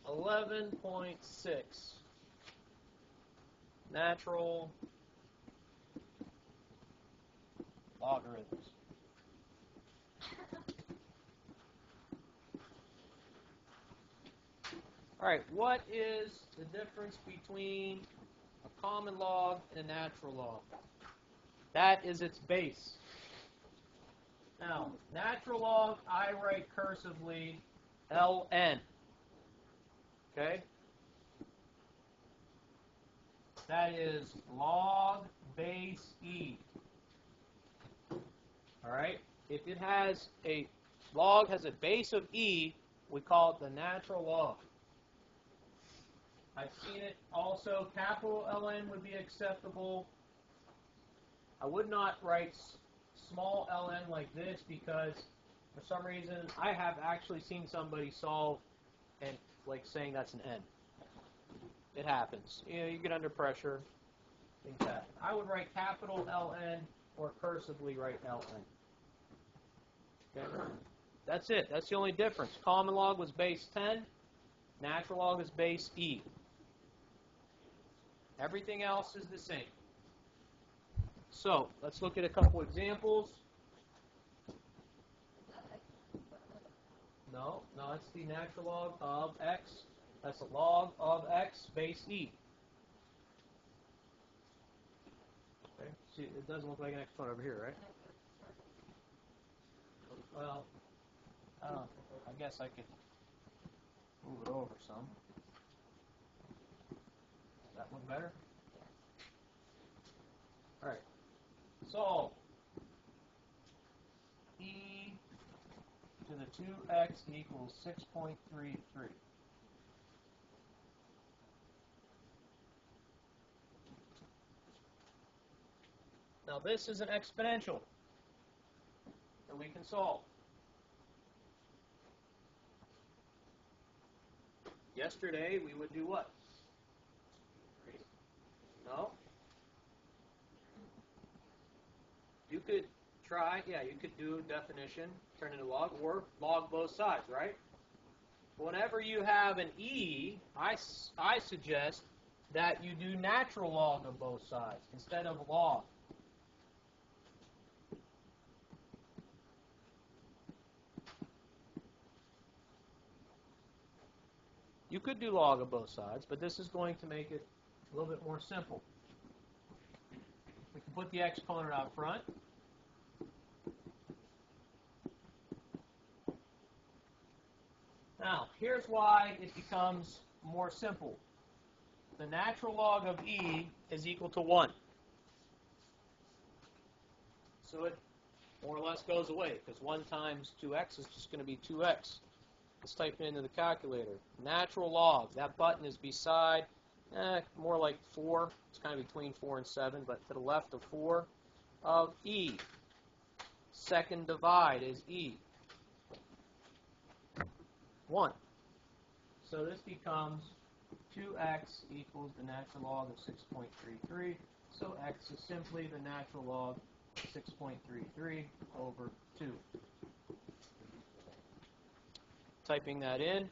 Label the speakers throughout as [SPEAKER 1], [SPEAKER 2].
[SPEAKER 1] 11.6 natural logarithms. All right, what is the difference between a common log and a natural log? That is its base. Now, natural log, I write cursively ln. Okay? That is log base e. All right? If it has a log has a base of e, we call it the natural log. I've seen it also, capital ln would be acceptable. I would not write small ln like this because for some reason I have actually seen somebody solve and like saying that's an n. It happens. You know, you get under pressure, things happen. I would write capital ln or cursively write ln. Okay? That's it. That's the only difference. Common log was base 10. Natural log is base e. Everything else is the same. So, let's look at a couple examples. No, that's the natural log of x. That's a log of x base e. Okay. See, it doesn't look like an exponent over here, right? Well, I guess I could move it over some. Does that look better? All right. Solve. E to the 2x equals 6.33. Now this is an exponential that we can solve. Yesterday we would do what? No? You could try, you could do definition, turn it into log, or log both sides, right? Whenever you have an e, I suggest that you do natural log of both sides instead of log. You could do log of both sides, but this is going to make it a little bit more simple. We can put the exponent out front. Now, here's why it becomes more simple. The natural log of e is equal to 1. So it more or less goes away, because 1 times 2x is just going to be 2x. Let's type it into the calculator. Natural log, that button is beside, more like 4. It's kind of between 4 and 7, but to the left of 4 of e. Second divide is e. 1. So this becomes 2x equals the natural log of 6.33. So x is simply the natural log of 6.33 over 2. Typing that in,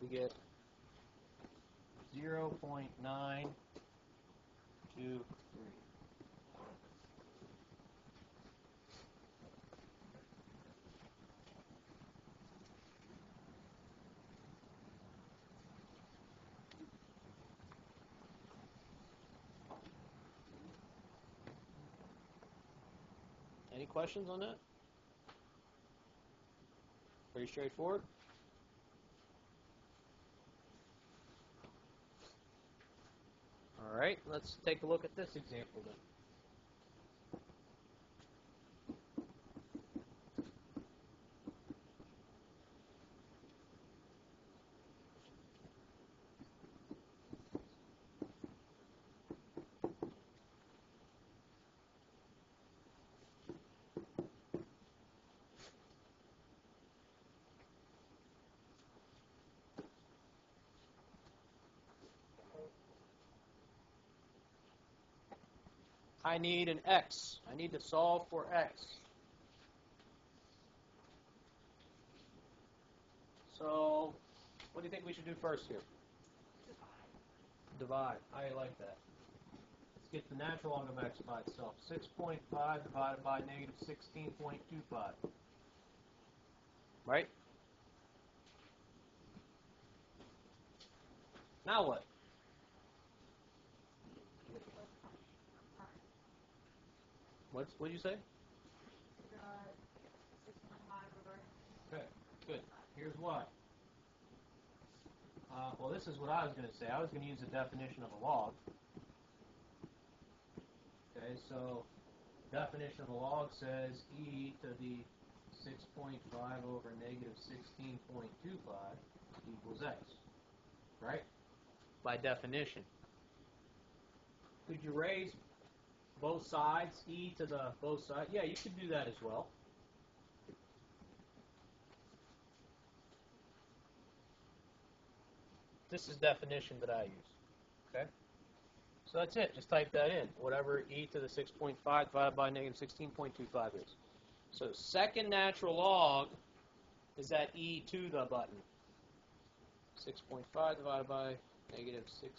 [SPEAKER 1] we get 0.923. Any questions on that? Pretty straightforward. All right, let's take a look at this example then. I need an x. I need to solve for x. So, what do you think we should do first here? Divide. I like that. Let's get the natural log of x by itself. 6.5 divided by negative 16.25. Right? Now what? What did you say? Okay, good. Here's why. Well, this is what I was going to say. I was going to use the definition of a log. Okay, so definition of a log says e to the 6.5 over negative 16.25 equals x. Right? By definition. Could you raise both sides, e to the both sides? Yeah, you could do that as well. This is definition that I use. Okay? So that's it. Just type that in. Whatever e to the 6.5 divided by negative 16.25 is. So second natural log is that e to the button. 6.5 divided by negative 16.25.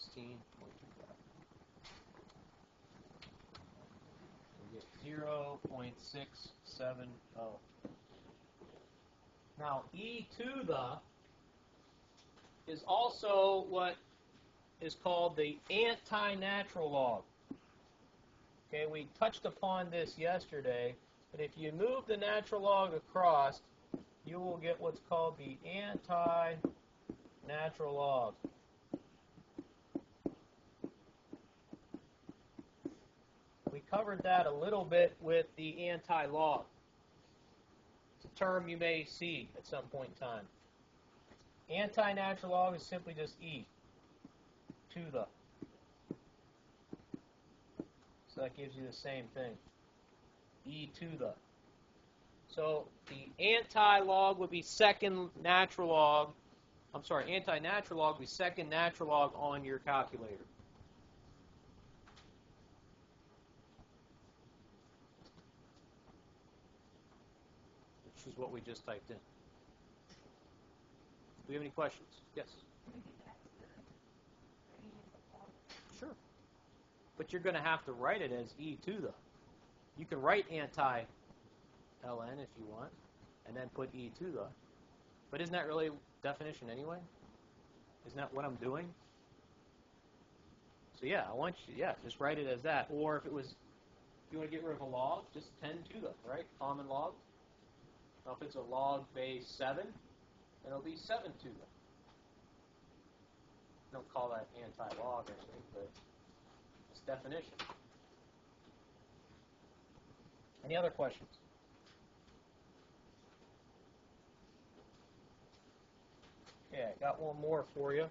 [SPEAKER 1] We get 0.670. Now e to the is also what is called the anti-natural log. Okay, we touched upon this yesterday, but if you move the natural log across, you will get what's called the anti-natural log. We covered that a little bit with the anti-log. It's a term you may see at some point in time. Anti-natural log is simply just e to the. So that gives you the same thing. E to the. So the anti-log would be second natural log. I'm sorry, anti-natural log would be second natural log on your calculator. Which is what we just typed in. Do we have any questions? Yes? Sure. But you're going to have to write it as e to the. You can write anti-ln if you want, and then put e to the. But isn't that really definition anyway? Isn't that what I'm doing? So yeah, I want you, just write it as that. Or if you want to get rid of a log, just 10 to the, right? Common log. Now if it's a log base 7, then it'll be 7 to the. Don't call that anti-log or anything, but it's definition. Any other questions? Okay, I got one more for you.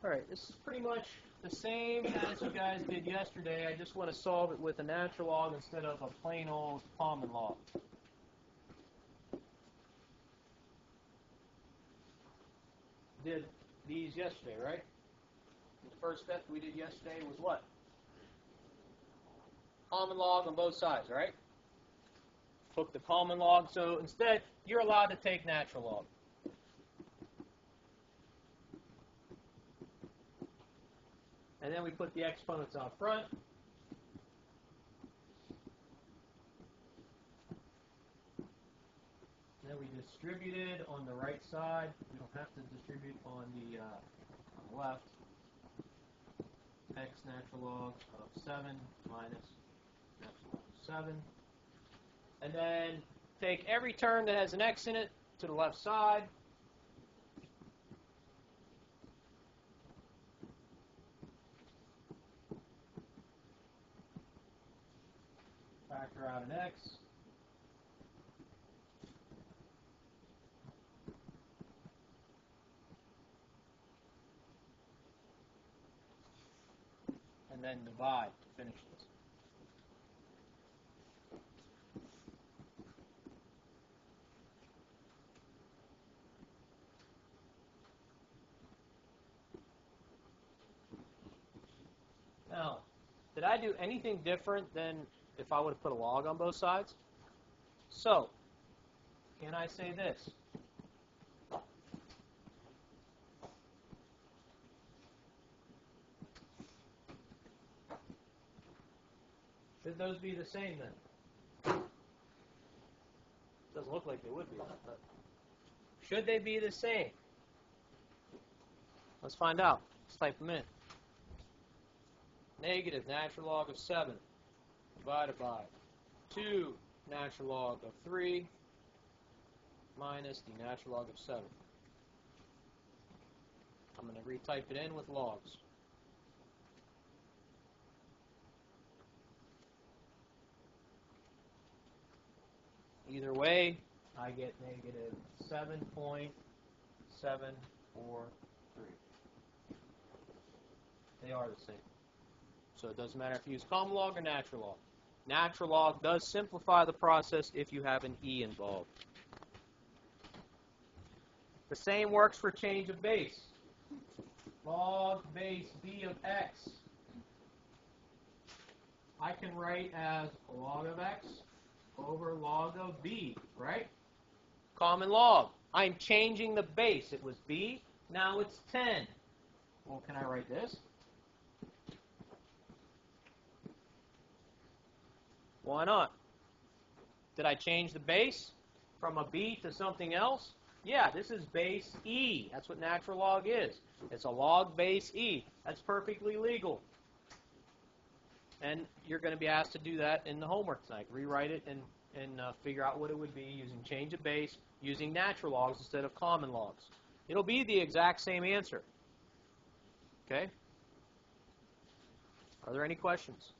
[SPEAKER 1] All right, this is pretty much the same as you guys did yesterday. I just want to solve it with a natural log instead of a plain old common log. Did these yesterday, right? The first step we did yesterday was what? Common log on both sides, right? Took the common log, so instead you're allowed to take natural log. And then we put the exponents out front. And then we distributed on the right side. We don't have to distribute on the left. X natural log of 7 minus natural log of 7. And then take every term that has an x in it to the left side. Factor out an x. And then divide to finish this. Did I do anything different than if I would have put a log on both sides? So, can I say this? Should those be the same then? Doesn't look like they would be. But should they be the same? Let's find out. Let's type them in. Negative natural log of 7 divided by 2 natural log of 3 minus the natural log of 7. I'm going to retype it in with logs. Either way, I get negative 7.743. They are the same. So it doesn't matter if you use common log or natural log. Natural log does simplify the process if you have an e involved. The same works for change of base. Log base b of x, I can write as log of x over log of b, right? Common log. I'm changing the base. It was b, now it's 10. Well, can I write this? Why not? Did I change the base from a b to something else? Yeah, this is base e. That's what natural log is. It's a log base e. That's perfectly legal. And you're going to be asked to do that in the homework tonight. Rewrite it and figure out what it would be using change of base, using natural logs instead of common logs. It'll be the exact same answer. Okay? Are there any questions?